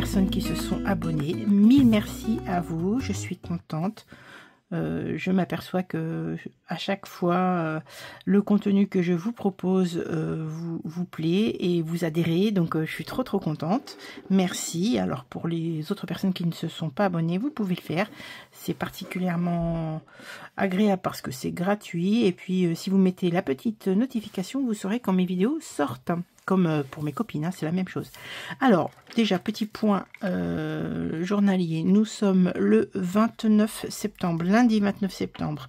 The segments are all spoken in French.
personnes qui se sont abonnées. Mille merci à vous, je suis contente. Je m'aperçois que à chaque fois le contenu que je vous propose vous plaît et vous adhérez, donc je suis trop contente. Merci. Alors pour les autres personnes qui ne se sont pas abonnées, vous pouvez le faire, c'est particulièrement agréable parce que c'est gratuit, et puis si vous mettez la petite notification, vous saurez quand mes vidéos sortent, comme pour mes copines, hein, c'est la même chose. Alors déjà, petit point journalier, nous sommes le 29 septembre, lundi 29 septembre.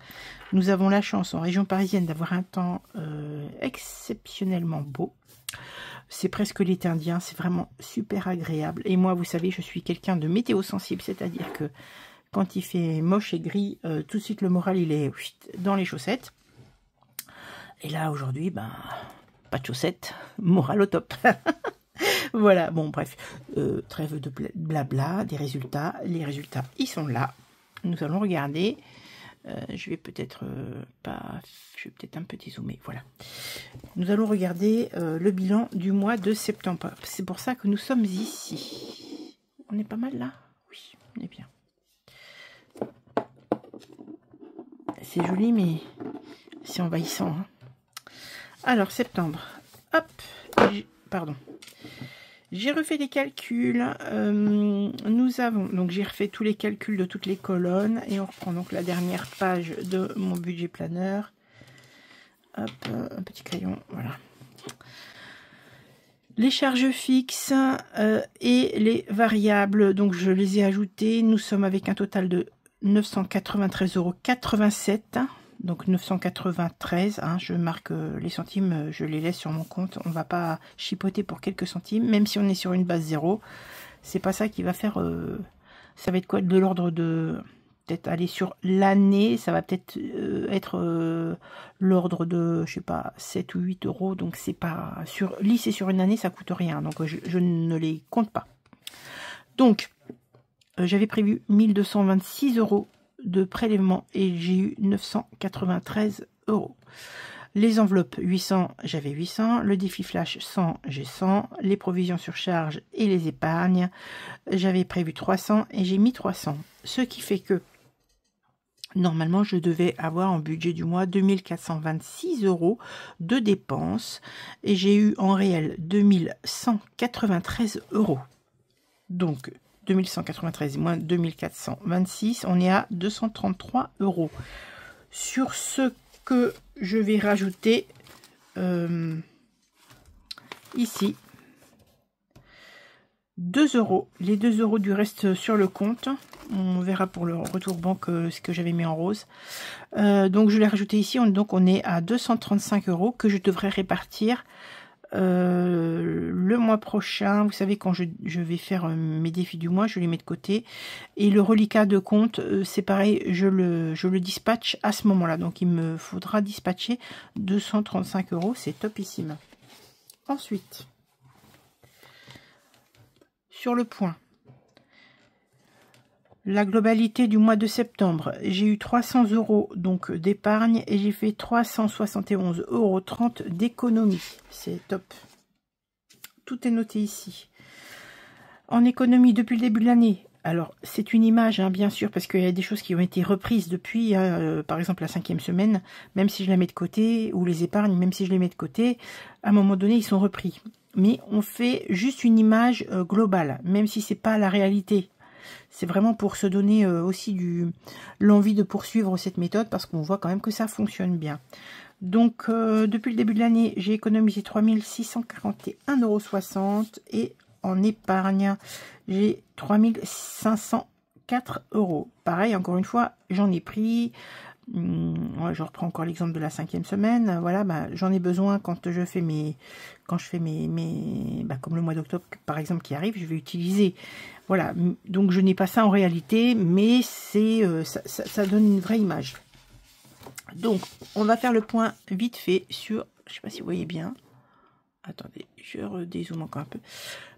Nous avons la chance en région parisienne d'avoir un temps exceptionnellement beau. C'est presque l'été indien, c'est vraiment super agréable. Et moi, vous savez, je suis quelqu'un de météo sensible, c'est-à-dire que quand il fait moche et gris, tout de suite le moral il est dans les chaussettes. Et là aujourd'hui, ben, pas de chaussettes, moral au top. Voilà, bon bref, trêve de blabla, des résultats. Les résultats, ils sont là. Nous allons regarder. Je vais peut-être un peu dézoomer, voilà. Nous allons regarder le bilan du mois de septembre. C'est pour ça que nous sommes ici. On est pas mal là? Oui, on est bien. C'est joli, mais c'est envahissant, hein. Alors, septembre. Hop, pardon. J'ai refait les calculs. Nous avons, donc j'ai refait tous les calculs de toutes les colonnes. Et on reprend donc la dernière page de mon budget planeur. Hop, un petit crayon, voilà. Les charges fixes et les variables, donc je les ai ajoutées. Nous sommes avec un total de 993,87 €. Donc 993, hein, je marque les centimes, je les laisse sur mon compte. On ne va pas chipoter pour quelques centimes, même si on est sur une base 0. C'est pas ça qui va faire... ça va être quoi? De l'ordre de... Peut-être aller sur l'année, ça va peut-être être l'ordre de, je sais pas, 7 ou 8 €. Donc c'est pas... Lissé sur une année, ça coûte rien. Donc je ne les compte pas. Donc, j'avais prévu 1226 € de prélèvement et j'ai eu 993 €. Les enveloppes 800, j'avais 800. Le défi flash 100, j'ai 100. Les provisions sur charge et les épargnes, j'avais prévu 300 et j'ai mis 300. Ce qui fait que normalement je devais avoir en budget du mois 2426 € de dépenses et j'ai eu en réel 2193 €. Donc 2193 moins 2426, on est à 233 €. Sur ce que je vais rajouter ici, 2 €. Les 2 € du reste sur le compte. On verra pour le retour banque ce que j'avais mis en rose. Donc je l'ai rajouté ici. Donc on est à 235 € que je devrais répartir le mois prochain. Vous savez, quand je vais faire mes défis du mois, je les mets de côté, et le reliquat de compte, c'est pareil, je le dispatche à ce moment là. Donc il me faudra dispatcher 235 €, c'est topissime. Ensuite, sur le point, la globalité du mois de septembre, j'ai eu 300 € donc d'épargne et j'ai fait 371,30 € d'économie. C'est top. Tout est noté ici. En économie depuis le début de l'année, alors c'est une image, hein, bien sûr, parce qu'il y a des choses qui ont été reprises depuis, par exemple la 5e semaine, même si je la mets de côté, ou les épargnes, même si je les mets de côté, à un moment donné, ils sont repris. Mais on fait juste une image globale, même si c'est pas la réalité. C'est vraiment pour se donner aussi l'envie de poursuivre cette méthode, parce qu'on voit quand même que ça fonctionne bien. Donc, depuis le début de l'année, j'ai économisé 3641,60 € et en épargne, j'ai 3504 €. Pareil, encore une fois, j'en ai pris. Je reprends encore l'exemple de la 5e semaine. Voilà, bah, j'en ai besoin quand je fais mes comme le mois d'octobre par exemple qui arrive, je vais utiliser. Voilà, donc je n'ai pas ça en réalité, mais c'est ça donne une vraie image. Donc on va faire le point vite fait sur, je sais pas si vous voyez bien. Attendez, je redézoome encore un peu.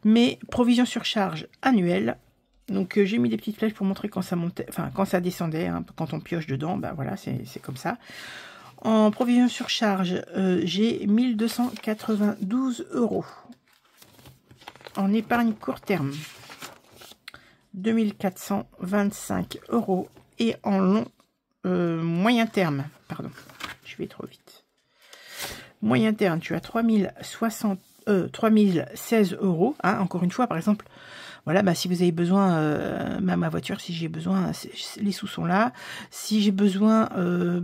Mes provisions sur charge annuelles. Donc j'ai mis des petites flèches pour montrer quand ça montait, enfin quand ça descendait, hein, quand on pioche dedans, ben voilà, c'est comme ça. En provision sur charge, j'ai 1292 €. En épargne court terme, 2425 €. Et en long, moyen terme, pardon, je vais trop vite. Moyen terme, tu as 3016 €. Hein, encore une fois, par exemple, voilà, bah, si vous avez besoin, ma voiture, si j'ai besoin, les sous sont là. Si j'ai besoin de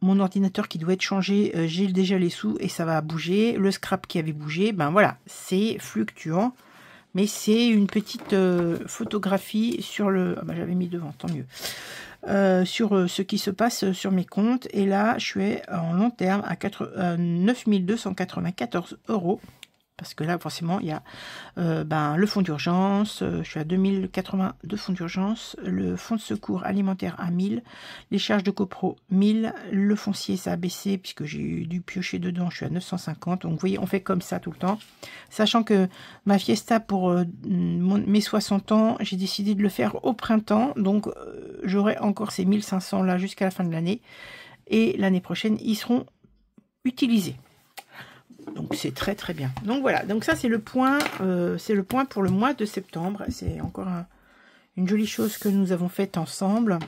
mon ordinateur qui doit être changé, j'ai déjà les sous et ça va bouger. Le scrap qui avait bougé, ben voilà, c'est fluctuant. Mais c'est une petite photographie sur le... Ah bah, j'avais mis devant, tant mieux. Sur ce qui se passe sur mes comptes. Et là, je suis en long terme à 9294 €. Parce que là, forcément, il y a le fonds d'urgence. Je suis à 2080 de fonds d'urgence. Le fonds de secours alimentaire à 1000. Les charges de copro, 1000. Le foncier, ça a baissé puisque j'ai dû piocher dedans. Je suis à 950. Donc, vous voyez, on fait comme ça tout le temps. Sachant que ma fiesta pour mes 60 ans, j'ai décidé de le faire au printemps. Donc, j'aurai encore ces 1500 là jusqu'à la fin de l'année. Et l'année prochaine, ils seront utilisés. Donc c'est très très bien. Donc voilà, donc ça c'est le point pour le mois de septembre. C'est encore une jolie chose que nous avons faite ensemble.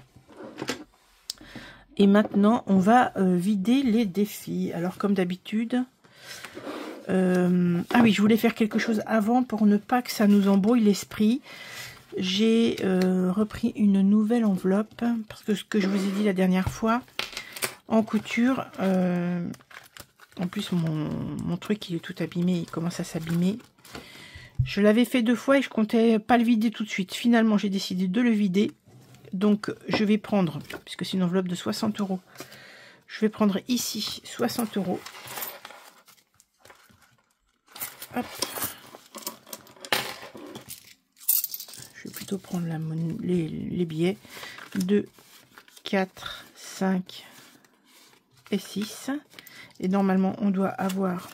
Et maintenant on va vider les défis. Alors comme d'habitude, ah oui, je voulais faire quelque chose avant pour ne pas que ça nous embrouille l'esprit. J'ai repris une nouvelle enveloppe parce que ce que je vous ai dit la dernière fois en couture. En plus, mon truc, il est tout abîmé. Il commence à s'abîmer. Je l'avais fait 2 fois et je comptais pas le vider tout de suite. Finalement, j'ai décidé de le vider. Donc, je vais prendre, puisque c'est une enveloppe de 60 €. Je vais prendre ici 60 €. Hop. Je vais plutôt prendre les billets. 2, 4, 5 et 6. Et normalement, on doit avoir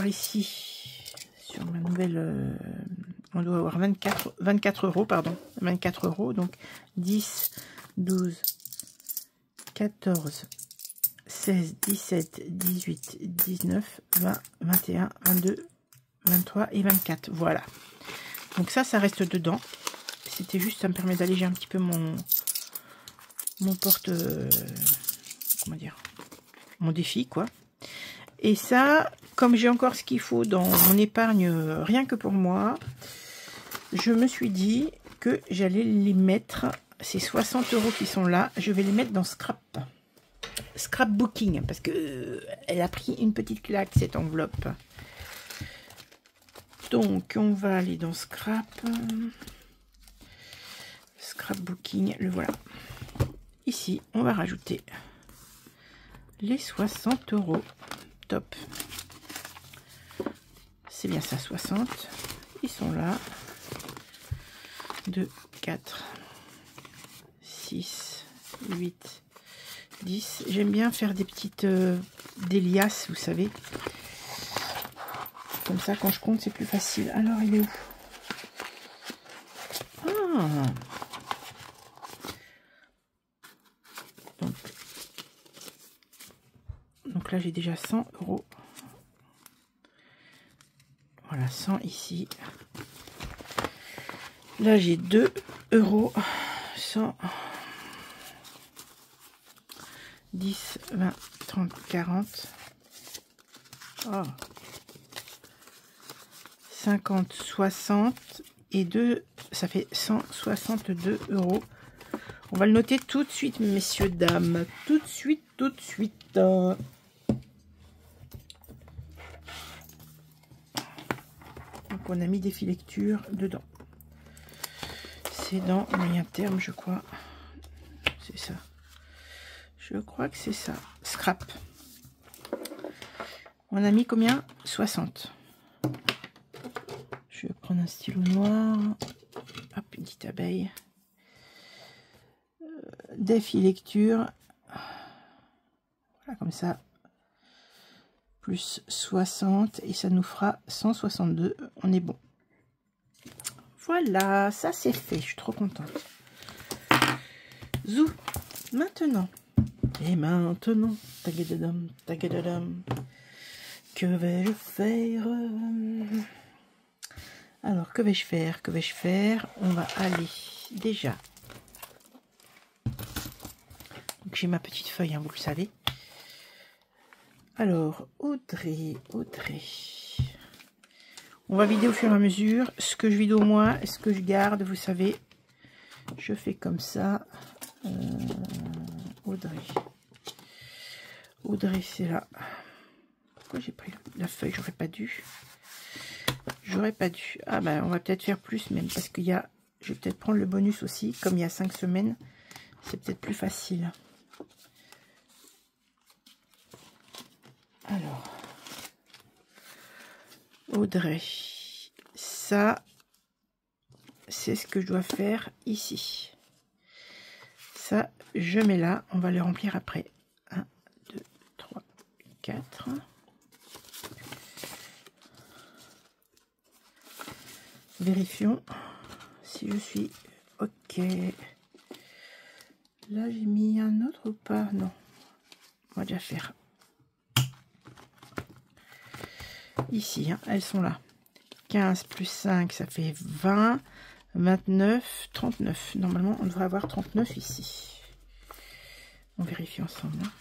ici, sur ma nouvelle, on doit avoir 24 €, pardon, 24 €, donc 10, 12, 14, 16, 17, 18, 19, 20, 21, 22, 23 et 24, voilà. Donc ça reste dedans. C'était juste, ça me permet d'alléger un petit peu mon porte... comment dire, mon défi quoi. Et ça, comme j'ai encore ce qu'il faut dans mon épargne rien que pour moi, je me suis dit que j'allais les mettre, ces 60 € qui sont là, je vais les mettre dans scrapbooking parce que elle a pris une petite claque cette enveloppe. Donc on va aller dans scrapbooking, le voilà. Ici on va rajouter les 60 €. Top. C'est bien ça, 60. Ils sont là. 2, 4, 6, 8, 10. J'aime bien faire des petites des liasses, vous savez. Comme ça, quand je compte, c'est plus facile. Alors, il est où? Ah. Donc là, j'ai déjà 100 €. Voilà, 100 ici. Là, j'ai 2 €. 100. 10, 20, 30, 40. Oh. 50, 60. Et 2, ça fait 162 €. On va le noter tout de suite, messieurs, dames. Tout de suite, tout de suite. Donc, on a mis des filectures dedans. C'est dans moyen terme, je crois. C'est ça. Je crois que c'est ça. Scrap. On a mis combien? 60. Je vais prendre un stylo noir. Hop, une petite abeille. Défi lecture. Voilà, comme ça. Plus 60. Et ça nous fera 162. On est bon. Voilà, ça c'est fait. Je suis trop contente. Zou. Maintenant. Et maintenant. Tagadadam, tagadadam. Que vais-je faire? Alors, que vais-je faire? Que vais-je faire? On va aller déjà. Donc, j'ai ma petite feuille, hein, vous le savez. Alors, Audrey. On va vider au fur et à mesure. Ce que je vide au moins, ce que je garde, vous savez. Je fais comme ça. Audrey, c'est là. Pourquoi j'ai pris la feuille? J'aurais pas dû. Ah ben, on va peut-être faire plus même, parce qu'il y a... Je vais peut-être prendre le bonus aussi. Comme il y a 5 semaines, c'est peut-être plus facile. Alors, Audrey, ça, c'est ce que je dois faire ici. Ça, je mets là. On va les remplir après. 1, 2, 3, 4. Vérifions si je suis OK. Là, j'ai mis un autre ou pas? Non. On va déjà faire. Ici, hein, elles sont là. 15 plus 5, ça fait 20. 29, 39. Normalement, on devrait avoir 39 ici. On vérifie ensemble. Hein.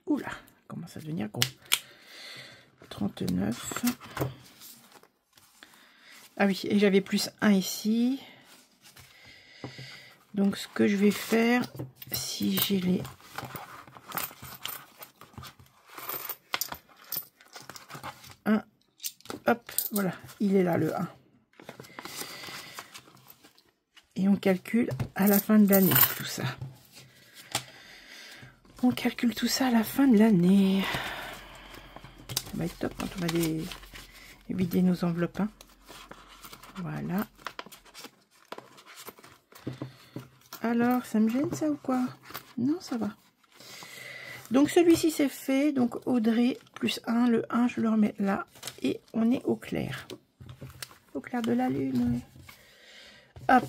Oula, commence à devenir gros. 39. Ah oui, et j'avais plus 1 ici. Donc, ce que je vais faire, si j'ai les... Hop, voilà, il est là le 1. Et on calcule à la fin de l'année tout ça. On calcule tout ça à la fin de l'année. Ça va être top quand on va vider nos enveloppes. Hein. Voilà. Alors, ça me gêne ça ou quoi? Non, ça va. Donc celui-ci c'est fait. Donc Audrey plus 1. Le 1, je le remets là. Et on est au clair. Au clair de la lune. Hop.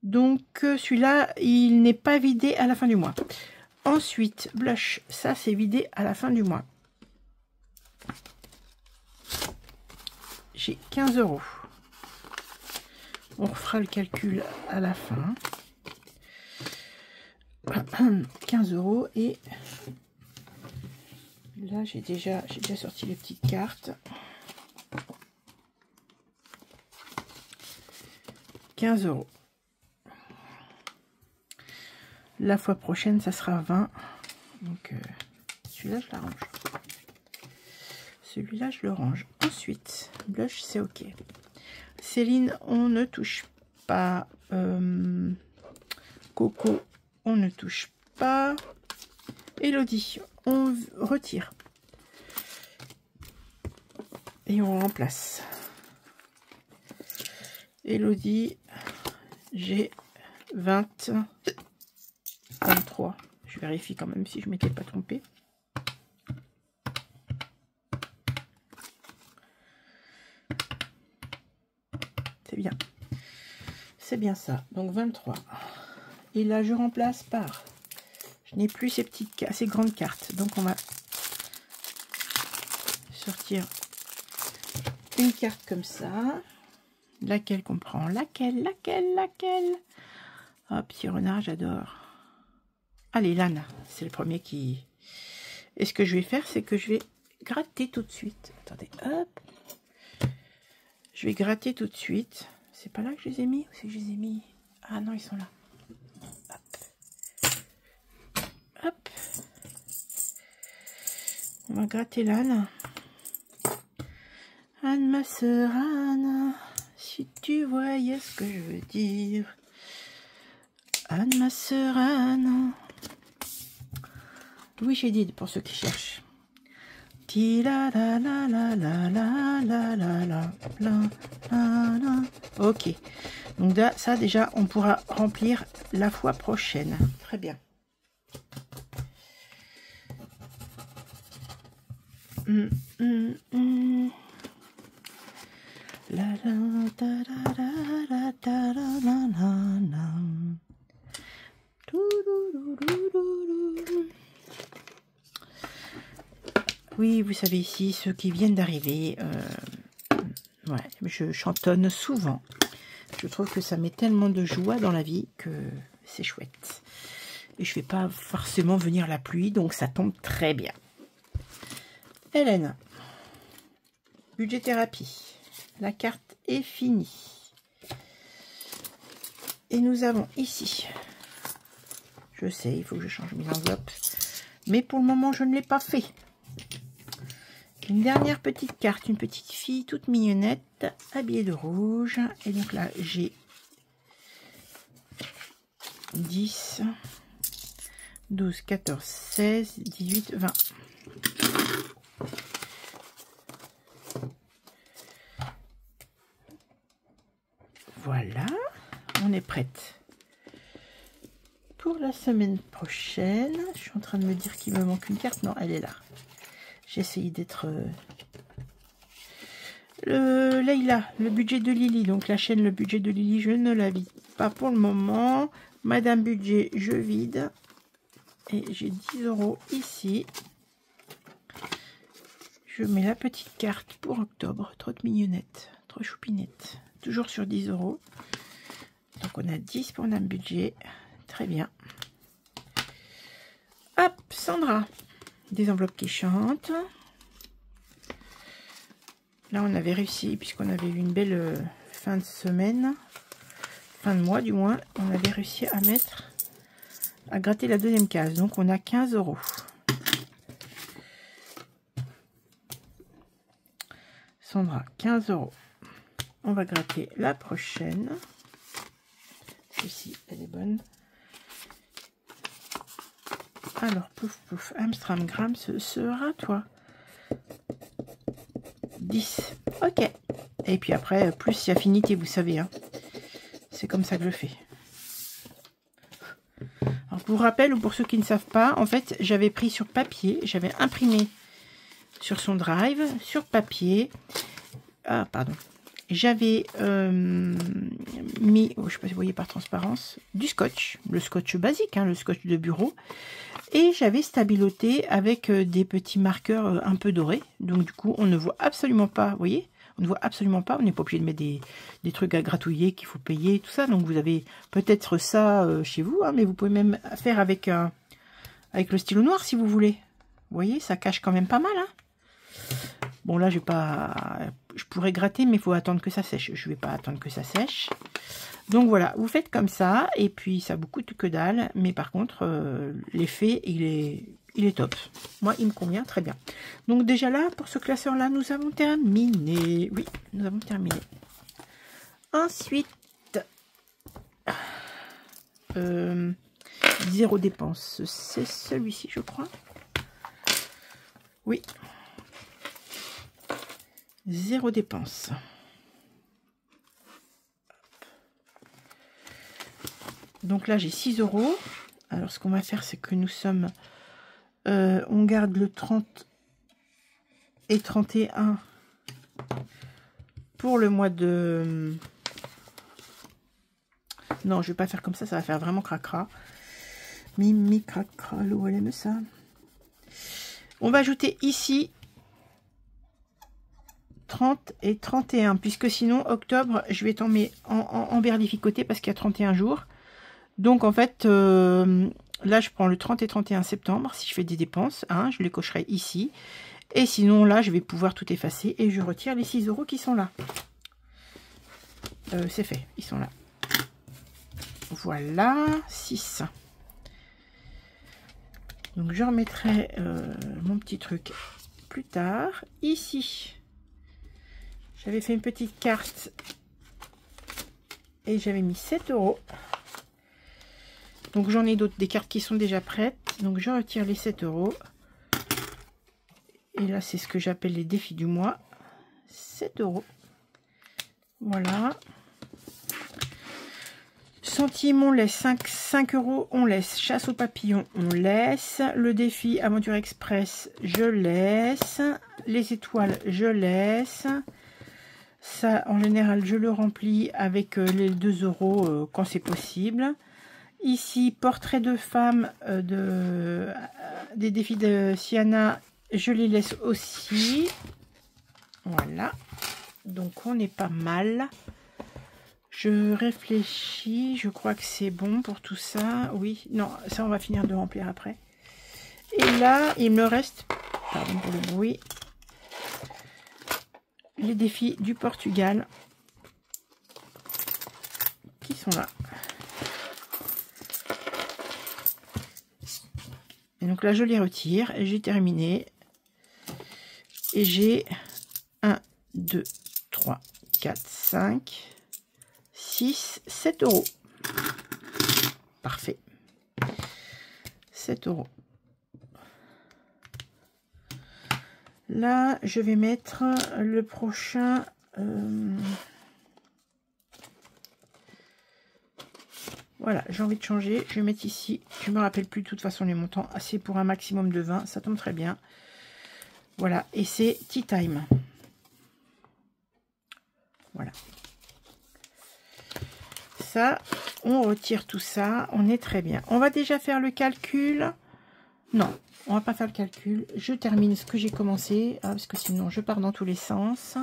Donc celui-là, il n'est pas vidé à la fin du mois. Ensuite, blush. Ça, c'est vidé à la fin du mois. J'ai 15 €. On refera le calcul à la fin. 15 € et là j'ai déjà sorti les petites cartes. 15 €. La fois prochaine ça sera 20. Donc celui-là je l'arrange. Celui-là je le range. Ensuite blush c'est ok. Céline on ne touche pas. Coco on ne touche pas. Elodie, on retire. Et on remplace. Elodie, j'ai 23. Je vérifie quand même si je ne m'étais pas trompée. C'est bien. C'est bien ça. Donc 23. Et là, je remplace par... Je n'ai plus ces grandes cartes. Donc, on va sortir une carte comme ça. Laquelle qu'on prend? Laquelle? Oh, petit renard, j'adore. Allez, l'âne. C'est le premier qui... Et ce que je vais faire, c'est que je vais gratter tout de suite. Attendez, hop. Je vais gratter tout de suite. C'est pas là que je les ai mis? Où c'est que je les ai mis? Ah non, ils sont là. Hop. On va gratter l'âne. Anne, ma sœur Anne, si tu voyais ce que je veux dire. Anne, ma sœur Anne. Louis Chédid, pour ceux qui cherchent. Ti la la la la la la la la la la. Ok. Donc là, ça déjà, on pourra remplir la fois prochaine. Très bien. La la ta la la ta la la la la. Oui, vous savez ici, ceux qui viennent d'arriver, ouais, je chantonne souvent. Je trouve que ça met tellement de joie dans la vie que c'est chouette. Et je ne fais pas forcément venir la pluie, donc ça tombe très bien. Hélène, budget thérapie. La carte est finie. Et nous avons ici, je sais, il faut que je change mes enveloppes, mais pour le moment, je ne l'ai pas fait. Une dernière petite carte, une petite fille toute mignonnette, habillée de rouge. Et donc là, j'ai 10, 12, 14, 16, 18, 20. Voilà, on est prête pour la semaine prochaine. Je suis en train de me dire qu'il me manque une carte. Non, elle est là. J'ai essayé d'être... Leïla, le budget de Lily. Donc la chaîne, le budget de Lily, je ne la vide pas pour le moment. Madame Budget, je vide. Et j'ai 10 € ici. Je mets la petite carte pour octobre. Trop de mignonnette, trop choupinette. Toujours sur 10 €. Donc on a 10 pour Madame Budget. Très bien. Hop, Sandra. Des enveloppes qui chantent. Là, on avait réussi, puisqu'on avait eu une belle fin de semaine, fin de mois du moins, on avait réussi à gratter la deuxième case. Donc, on a 15 €. Sandra, 15 €. On va gratter la prochaine. Celle-ci, elle est bonne. Alors, pouf, pouf, Amstramgram, ce sera toi. 10. Ok. Et puis après, plus c'est affinité, vous savez. Hein. C'est comme ça que je fais. Alors, pour rappel, ou pour ceux qui ne savent pas, en fait, j'avais pris sur papier, j'avais imprimé sur son drive, sur papier. Ah, pardon. J'avais mis, je ne sais pas si vous voyez par transparence, du scotch. Le scotch basique, hein, le scotch de bureau. Et j'avais stabiloté avec des petits marqueurs un peu dorés. Donc du coup, on ne voit absolument pas, vous voyez, on ne voit absolument pas. On n'est pas obligé de mettre des trucs à gratouiller qu'il faut payer, tout ça. Donc vous avez peut-être ça chez vous, hein, mais vous pouvez même faire avec le stylo noir si vous voulez. Vous voyez, ça cache quand même pas mal. Hein. Bon là, je pourrais gratter, mais il faut attendre que ça sèche. Je ne vais pas attendre que ça sèche. Donc voilà, vous faites comme ça, et puis ça vous coûte que dalle, mais par contre, l'effet, il est top. Moi, il me convient très bien. Donc déjà là, pour ce classeur-là, nous avons terminé. Oui, nous avons terminé. Ensuite, 0 dépense, c'est celui-ci, je crois. Oui. 0 dépense. Donc là, j'ai 6 €. Alors, ce qu'on va faire, c'est que nous sommes... on garde le 30 et 31 pour le mois de... Non, je ne vais pas faire comme ça va faire vraiment cracra. Mimi cracra, l'eau, elle aime ça. On va ajouter ici 30 et 31, puisque sinon, octobre, je vais tomber en berlificoté parce qu'il y a 31 jours. Donc, en fait, là, je prends le 30 et 31 septembre. Si je fais des dépenses, hein, je les cocherai ici. Et sinon, là, je vais pouvoir tout effacer. Et je retire les 6 € qui sont là. C'est fait, ils sont là. Voilà, 6. Donc, je remettrai mon petit truc plus tard. Ici, j'avais fait une petite carte. Et j'avais mis 7 €. Donc j'en ai d'autres, des cartes qui sont déjà prêtes. Donc je retire les 7 €. Et là, c'est ce que j'appelle les défis du mois. 7 €. Voilà. Centimes, on laisse. 5 €, on laisse. Chasse aux papillons, on laisse. Le défi Aventure Express, je laisse. Les étoiles, je laisse. Ça, en général, je le remplis avec les 2 € quand c'est possible. Ici, portrait de femme des défis de Siana, je les laisse aussi. Voilà. Donc on est pas mal. Je réfléchis. Je crois que c'est bon pour tout ça. Oui, non, ça on va finir de remplir après. Et là, il me reste, pardon pour le bruit, les défis du Portugal qui sont là. Et donc là, je les retire et j'ai terminé. Et j'ai 1, 2, 3, 4, 5, 6, 7 euros. Parfait. 7 euros. Là, je vais mettre le prochain. Voilà, j'ai envie de changer. Je vais mettre ici. Je ne me rappelle plus de toute façon les montants. Assez pour un maximum de 20. Ça tombe très bien. Voilà, et c'est Tea Time. Voilà. Ça, on retire tout ça. On est très bien. On va déjà faire le calcul. Non, on va pas faire le calcul. Je termine ce que j'ai commencé. Parce que sinon, je pars dans tous les sens.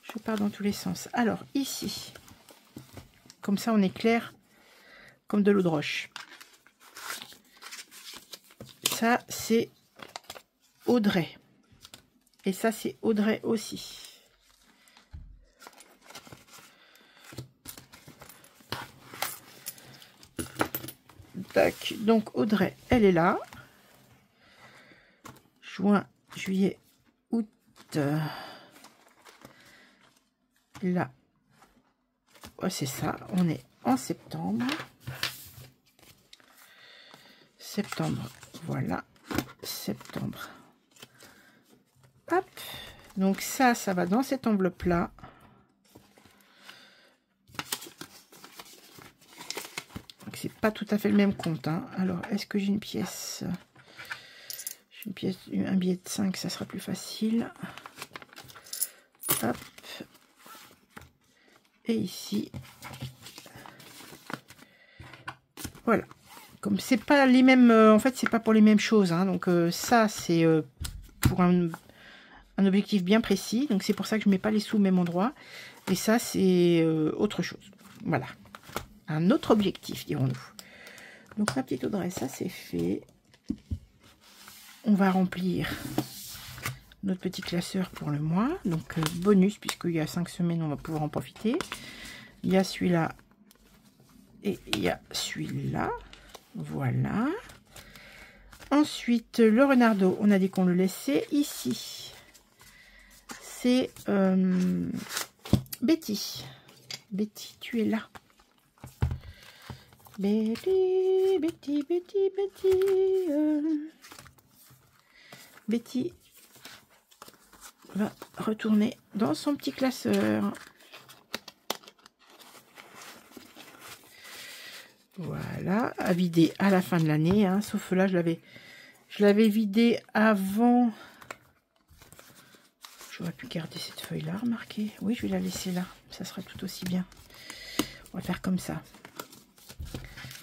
Je pars dans tous les sens. Alors, ici, comme ça, on est clair comme de l'eau de roche. Ça, c'est Audrey. Et ça, c'est Audrey aussi. Tac. Donc, Audrey, elle est là. Juin, juillet, août. Là. Ouais, c'est ça. On est en septembre. Septembre. Voilà. Septembre. Hop. Donc ça va dans cette enveloppe-là. C'est pas tout à fait le même compte. Hein. Alors, est-ce que j'ai une pièce? J'ai une pièce, un billet de 5, ça sera plus facile. Hop. Et ici. Voilà. Comme c'est pas les mêmes, en fait, c'est pas pour les mêmes choses. Hein. Donc ça, c'est pour un objectif bien précis. Donc c'est pour ça que je mets pas les sous au même endroit. Et ça, c'est autre chose. Voilà. Un autre objectif, dirons-nous. Donc ma petite Audrey, ça c'est fait. On va remplir notre petit classeur pour le mois. Donc bonus, puisqu'il y a 5 semaines, on va pouvoir en profiter. Il y a celui-là et il y a celui-là. Voilà. Ensuite, le Renardo, on a dit qu'on le laissait ici. C'est Betty. Betty, tu es là. Betty, Betty, Betty, Betty. Betty va retourner dans son petit classeur. Voilà, à vider à la fin de l'année. Hein, sauf là, je l'avais vidé avant. J'aurais pu garder cette feuille-là, remarquez. Oui, je vais la laisser là. Ça sera tout aussi bien. On va faire comme ça.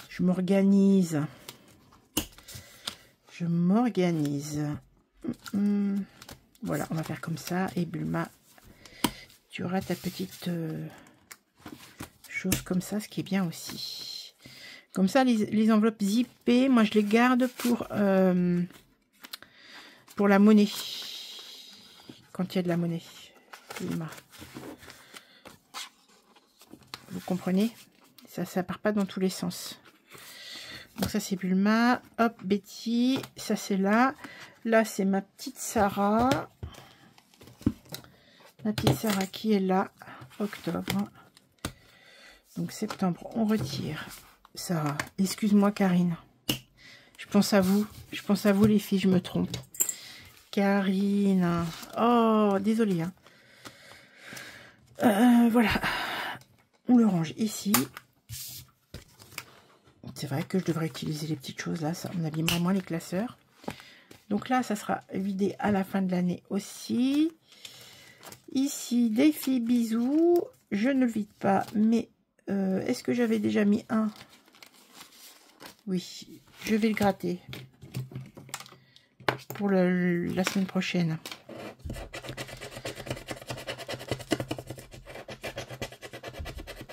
Je m'organise. Je m'organise. Voilà, on va faire comme ça. Et Bulma, tu auras ta petite chose comme ça, ce qui est bien aussi. Comme ça, les enveloppes zippées, moi je les garde pour la monnaie. Quand il y a de la monnaie. Bulma. Vous comprenez? Ça part pas dans tous les sens. Donc ça c'est Bulma. Hop, Betty. Ça c'est là. Là c'est ma petite Sarah. Ma petite Sarah qui est là. Octobre. Donc septembre, on retire. Sarah. Excuse-moi Karine. Je pense à vous. Je pense à vous les filles, je me trompe. Karine. Oh, désolée. Hein. Voilà. On le range ici. C'est vrai que je devrais utiliser les petites choses là. Ça, on abîmera moins les classeurs. Donc là, ça sera vidé à la fin de l'année aussi. Ici, défi bisous. Je ne le vide pas. Mais est-ce que j'avais déjà mis un? Oui. Je vais le gratter. pour la semaine prochaine.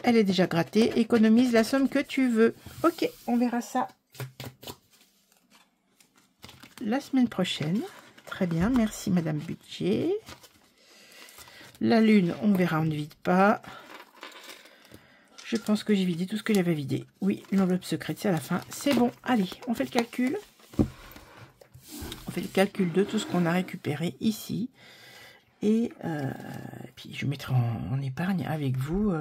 Elle est déjà grattée. Économise la somme que tu veux. Ok, on verra ça la semaine prochaine. Très bien, merci Madame Budget. La lune, on verra, on ne vide pas. Je pense que j'ai vidé tout ce que j'avais vidé. Oui, l'enveloppe secrète, c'est à la fin. C'est bon, allez, on fait le calcul. On fait le calcul de tout ce qu'on a récupéré ici. Et puis, je mettrai en épargne avec vous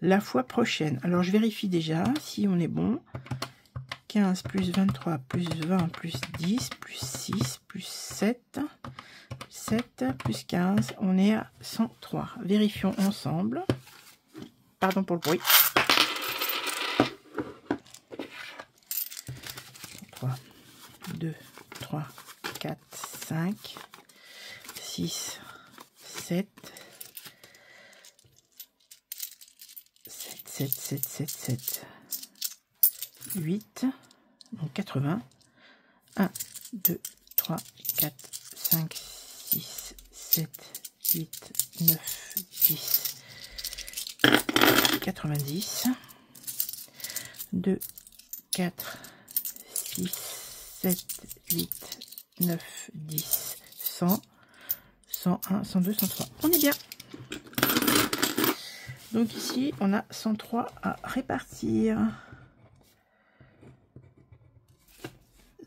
la fois prochaine. Alors, je vérifie déjà si on est bon. 15 plus 23 plus 20 plus 10 plus 6 plus 7 plus 15. On est à 103. Vérifions ensemble. Pardon pour le bruit. 3, 2, 3, 4, 5, 6, 7, 8, donc 80. 1, 2, 3, 4, 5, 6, 7, 8, 9, 10. 90, 2, 4, 6, 7, 8, 9, 10, 100, 101, 102, 103. On est bien. Donc ici, on a 103 à répartir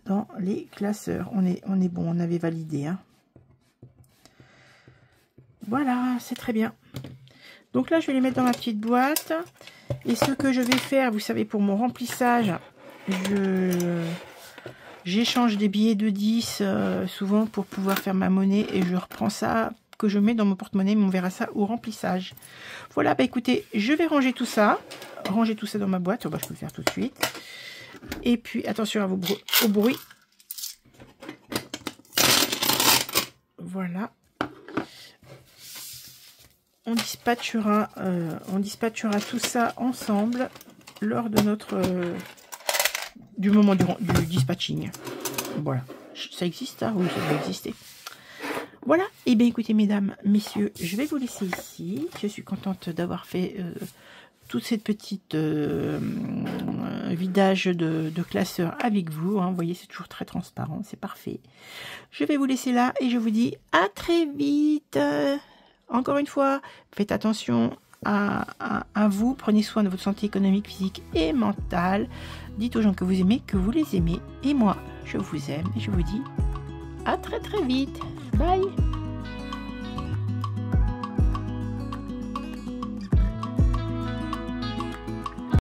dans les classeurs. On est bon, on avait validé. Hein. Voilà, c'est très bien. Donc là, je vais les mettre dans ma petite boîte. Et ce que je vais faire, vous savez, pour mon remplissage, j'échange des billets de 10 souvent pour pouvoir faire ma monnaie. Et je reprends ça, que je mets dans mon porte-monnaie, mais on verra ça au remplissage. Voilà, bah écoutez, je vais ranger tout ça. Ranger tout ça dans ma boîte. Oh, bah, je peux le faire tout de suite. Et puis, attention au bruit. Voilà. On dispatchera tout ça ensemble lors de notre du moment du dispatching. Voilà, ça existe, hein? Oui, ça doit exister. Voilà, et bien écoutez mesdames, messieurs, je vais vous laisser ici. Je suis contente d'avoir fait toute cette petite vidage de classeur avec vous. Hein. Vous voyez, c'est toujours très transparent, c'est parfait. Je vais vous laisser là et je vous dis à très vite. Encore une fois, faites attention à vous. Prenez soin de votre santé économique, physique et mentale. Dites aux gens que vous aimez, que vous les aimez. Et moi, je vous aime et je vous dis à très très vite. Bye.